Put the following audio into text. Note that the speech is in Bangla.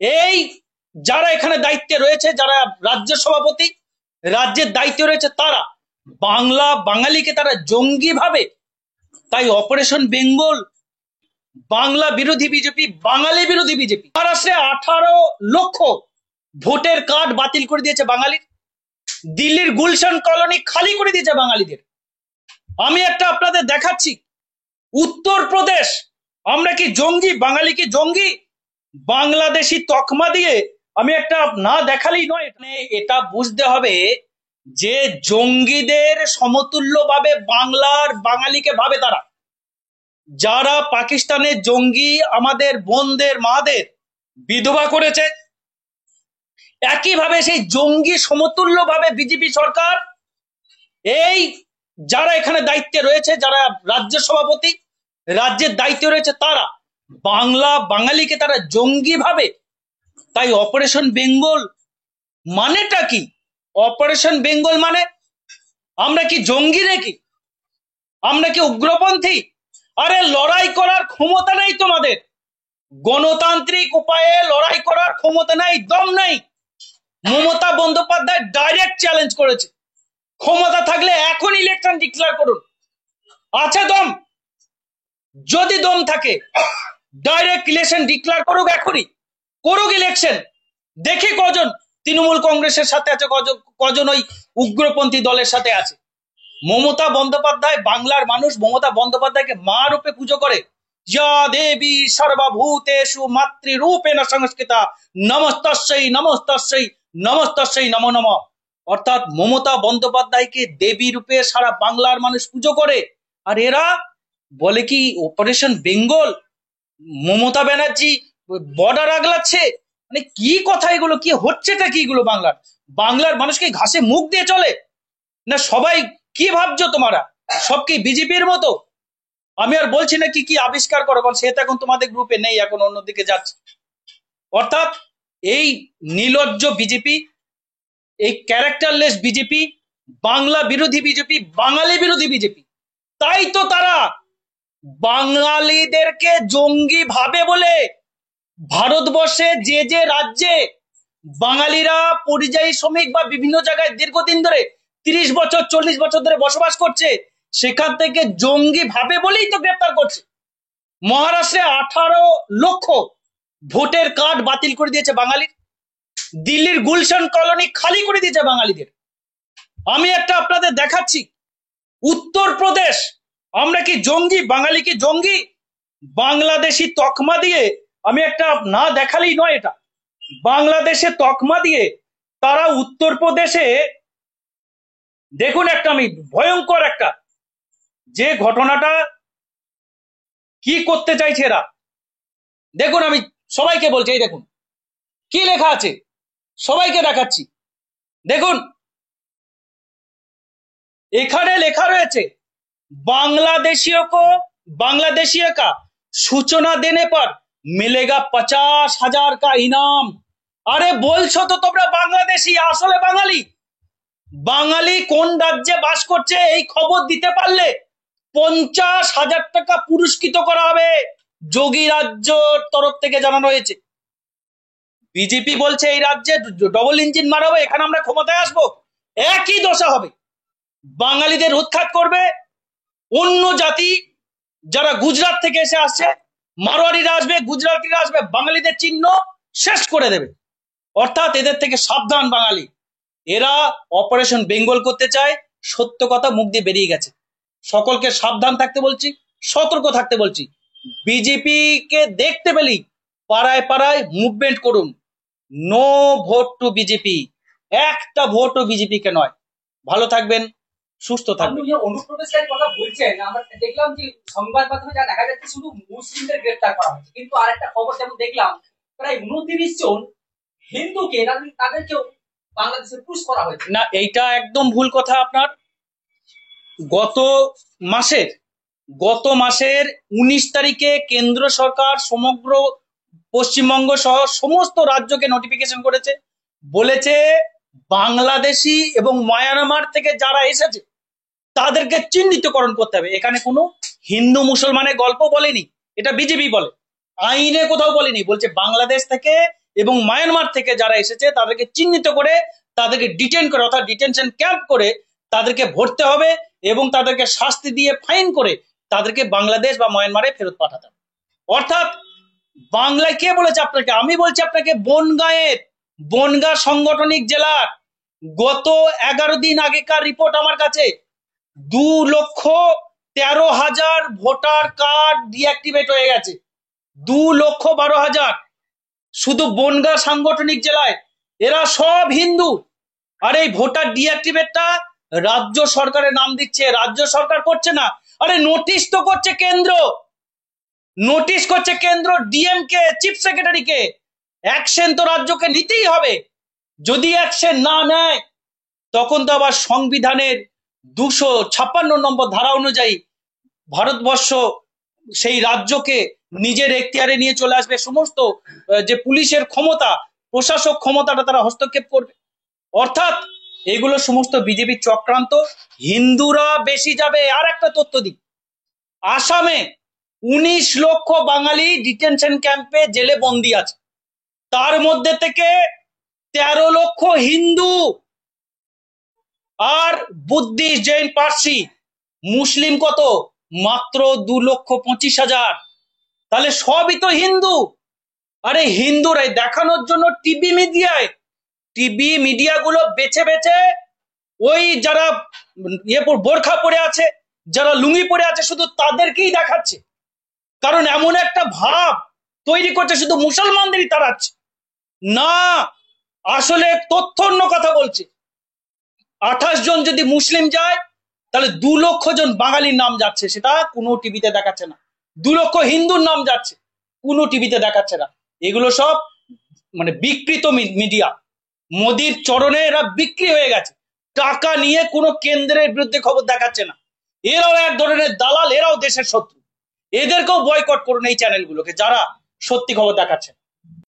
এই যারা এখানে দায়িত্বে রয়েছে, যারা রাজ্য সভাপতি, রাজ্যের দায়িত্বে রয়েছে, তারা বাঙালিকে তারা জঙ্গি ভাবে। তাই অপারেশন বেঙ্গল, বাংলা বিরোধী বিজেপি, বাঙালি বিরোধী বিজেপি। মহারাষ্ট্রে 18 লক্ষ ভোটের কার্ড বাতিল করে দিয়েছে বাঙালির। দিল্লির গুলশান কলোনি খালি করে দিয়েছে বাঙালিদের। আমি একটা আপনাদের দেখাচ্ছি, উত্তরপ্রদেশ। আমরা কি জঙ্গি? বাঙালি কি জঙ্গি? বাংলাদেশি তকমা দিয়ে আমি একটা না দেখালেই নয়। এটা বুঝতে হবে যে জঙ্গিদের সমতুল্যভাবে বাঙালিকে ভাবে তারা। যারা পাকিস্তানের জঙ্গি আমাদের বোনদের মাদের বিধবা করেছে, একইভাবে সেই জঙ্গি সমতুল্যভাবে বিজেপি সরকার, এই যারা এখানে দায়িত্বে রয়েছে, যারা রাজ্য সভাপতি, রাজ্যের দায়িত্বে রয়েছে, তারা বাঙালিকে তারা জঙ্গি ভাবে। তাই অপারেশন বেঙ্গল মানেটা কি? অপারেশন বেঙ্গল মানে আমরা কি জঙ্গি নাকি? আমরা কি উগ্রপন্থী? আরে লড়াই করার ক্ষমতা নেই তোমাদের, গণতান্ত্রিক উপায়ে লড়াই করার ক্ষমতা নাই, দম নাই। মমতা বন্দ্যোপাধ্যায় ডাইরেক্ট চ্যালেঞ্জ করেছে, ক্ষমতা থাকলে এখন ইলেকশন ডিক্লেয়ার করুন। আছে দম? যদি দম থাকে ডাইরেক্ট ইলেকশন ডিক্লেয়ার করুক, এখনই করুক ইলেকশন। দেখি কজন তৃণমূল কংগ্রেসের সাথে আছে, কজন ওই উগ্রপন্থী দলের সাথে আছে। মমতা বন্দ্যোপাধ্যায়, বাংলার মানুষ মমতা বন্দ্যোপাধ্যায়কে মা রূপে পুজো করে। যা দেবী সর্বভূতেষু মাতৃরূপেণ সংস্কৃতা নমস্তস্যৈ নমস্তস্যৈ নমস্তস্যৈ নমো নমঃ। অর্থাৎ মমতা বন্দ্যোপাধ্যায়কে দেবী রূপে সারা বাংলার মানুষ পুজো করে। আর এরা বলে কি অপারেশন বেঙ্গল, মমতা ব্যানার্জি বর্ডার আগলাচ্ছে। মানে কি কথা এগুলো? কি হচ্ছেটা কি এগুলো? বাংলার মানুষকে ঘাসে মুখ দিয়ে চলে না? সবাই কি ভাবছো তোমরা? সব কি বিজেপির মতো? আমি আর বলছি না কি কি আবিষ্কার করো, কারণ সে তো এখন তোমাদের গ্রুপে নেই, এখন অন্যদিকে যাচ্ছে। অর্থাৎ এই নির্লজ্জ বিজেপি, এই ক্যারেক্টারলেস বিজেপি, বাংলা বিরোধী বিজেপি, বাঙালি বিরোধী বিজেপি। তাই তো তারা বাঙালিদেরকে জঙ্গি ভাবে বলে ভারতবর্ষে যে রাজ্যে বাঙালিরা পরিযায়ী শ্রমিক বা বিভিন্ন জায়গায় দীর্ঘদিন ধরে 30 বছর 40 বছর ধরে বসবাস করছে, সেখান থেকে জঙ্গি ভাবে বলেই তো গ্রেপ্তার করছে। মহারাষ্ট্রে 18 লক্ষ ভোটের কার্ড বাতিল করে দিয়েছে বাঙালির। দিল্লির গুলশান কলোনি খালি করে দিয়েছে বাঙালিদের। আমি একটা আপনাদের দেখাচ্ছি, উত্তরপ্রদেশ। আমরা কি জঙ্গি? বাঙালি কি জঙ্গি? বাংলাদেশি তকমা দিয়ে আমি একটা না দেখালেই নয়। এটা বাংলাদেশে তকমা দিয়ে তারা উত্তরপ্রদেশে, দেখুন একটা আমি ভয়ঙ্কর একটা যে ঘটনাটা কি করতে চাইছে এরা। দেখুন, আমি সবাইকে বলছি, এই দেখুন কি লেখা আছে, সবাইকে দেখাচ্ছি। দেখুন এখানে লেখা রয়েছে, बांग्लादेशियों का सूचना देने पर मिलेगा 50,000 का इनाम। আরে বলছো তো তোমরা বাংলাদেশি, আসলে বাঙালি কোন রাজ্যে বাস করছে এই খবর দিতে পারলে 50,000 টাকা পুরস্কৃত করা হবে। যোগী রাজ্যর তরফ থেকে জানানো হয়েছে। বিজেপি বলছে এই রাজ্যে ডবল ইঞ্জিন মারাবো, এখানে আমরা ক্ষমতায় আসবো, একই দশা হবে। বাঙালিদের উৎখাত করবে অন্য জাতি, যারা গুজরাট থেকে এসে আসছে, মারোয়ারিরা আসবে, গুজরাটিরা আসবে, বাঙালিদের চিহ্ন শেষ করে দেবে। অর্থাৎ এদের থেকে সাবধান বাঙালি। এরা অপারেশন বেঙ্গল করতে চায়, সত্য কথা মুখ দিয়ে বেরিয়ে গেছে। সকলকে সাবধান থাকতে বলছি, সতর্ক থাকতে বলছি। বিজেপি কে দেখতে পেলেই পাড়ায় পাড়ায় মুভমেন্ট করুন, নো ভোট টু বিজেপি। একটা ভোটও বিজেপি কে নয়। ভালো থাকবেন, সুস্থ থাকবেন। অনুপ্রবেশের কথা বলছেন, আমরা দেখলাম যে সংবাদ মাধ্যমে যা দেখা যাচ্ছে শুধু মুসলিমদের গ্রেফতার করা হচ্ছে, কিন্তু আরেকটা খবর যেমন দেখলাম প্রায় 29 জন হিন্দুকে তাদেরকেও বাংলাদেশে পুশ করা হয়েছে। না, এইটা একদম ভুল কথা আপনার। গত মাসের 19 তারিখে কেন্দ্র সরকার সমগ্র পশ্চিমবঙ্গ সহ সমস্ত রাজ্যকে নোটিফিকেশন করেছে, বলেছে বাংলাদেশি এবং মায়ানমার থেকে যারা এসেছে তাদেরকে চিহ্নিতকরণ করতে হবে। এখানে কোনো হিন্দু মুসলমানের গল্প বলেনি, এটা বিজেপি বলে, আইনে কোথাও বলেনি। বলছে বাংলাদেশ থেকে এবং মায়ানমার থেকে যারা এসেছে তাদেরকে চিহ্নিত করে তাদেরকে ডিটেন করে অর্থাৎ ডিটেনশন ক্যাম্প করে তাদেরকে ভরতে হবে এবং তাদেরকে শাস্তি দিয়ে ফাইন করে তাদেরকে বাংলাদেশ বা মায়ানমারে ফেরত পাঠাতে হবে। অর্থাৎ বাংলায় কে বলেছে আপনাকে? আমি বলছি আপনাকে বনগাঁ সাংগঠনিক জেলার গত 11 দিন আগেকার রিপোর্ট আমার কাছে 2,13,000 ভোটার কার্ড ডিঅ্যাক্টিভেট হয়ে গেছে। 2,12,000 শুধু বনগাঁ সাংগঠনিক জেলায়। এরা সব হিন্দু। আর এই ভোটার ডিঅ্যাক্টিভেটটা রাজ্য সরকারের নাম দিচ্ছে, রাজ্য সরকার করছে না। আরে নোটিশ তো করছে কেন্দ্র, নোটিশ করছে কেন্দ্র ডিএমকে চিফ সেক্রেটারিকে। অ্যাকশন তো রাজ্যকে নিতেই হবে। যদি অ্যাকশন না নেয় তখন তো আবার সংবিধানের 256 নম্বর ধারা অনুযায়ী ভারতবর্ষ সেই রাজ্যকে নিজের এখতিয়ারে নিয়ে চলে আসবে। সমস্ত যে পুলিশের ক্ষমতা, প্রশাসক ক্ষমতাটা তারা হস্তক্ষেপ করবে। অর্থাৎ এগুলো সমস্ত বিজেপির চক্রান্ত। হিন্দুরা বেশি যাবে। আর একটা তথ্য দিই, আসামে 19 লক্ষ বাঙালি ডিটেনশন ক্যাম্পে জেলে বন্দী আছে। তার মধ্যে থেকে 13 লক্ষ হিন্দু আর বুদ্ধিস্ট, জৈন, পার্সি। মুসলিম কত? মাত্র 2,25,000। তাহলে সবই তো হিন্দু। আরে হিন্দুরাই দেখানোর জন্য টিভি মিডিয়াগুলো বেছে বেছে ওই যারা বোরখা পরে আছে, যারা লুঙ্গি পরে আছে, শুধু তাদেরকেই দেখাচ্ছে। কারণ এমন একটা ভাব তৈরি করছে শুধু মুসলমানদেরই তাড়াচ্ছে। না, আসলে তথ্য অন্য কথা বলছে। 28 জন যদি মুসলিম যায় তাহলে 2 লক্ষ জন বাঙালির নাম যাচ্ছে, সেটা কোনো টিভিতে দেখাচ্ছে না। 2 লক্ষ হিন্দুর নাম যাচ্ছে, কোনো টিভিতে দেখাচ্ছে না। এগুলো সব মানে বিকৃত মিডিয়া। মোদির চরণে এরা বিক্রি হয়ে গেছে। টাকা নিয়ে কোনো কেন্দ্রের বিরুদ্ধে খবর দেখাচ্ছে না। এরাও এক ধরনের দালাল, এরাও দেশের শত্রু। এদেরকেও বয়কট করুন এই চ্যানেলগুলোকে যারা সত্যি খবর দেখাচ্ছে।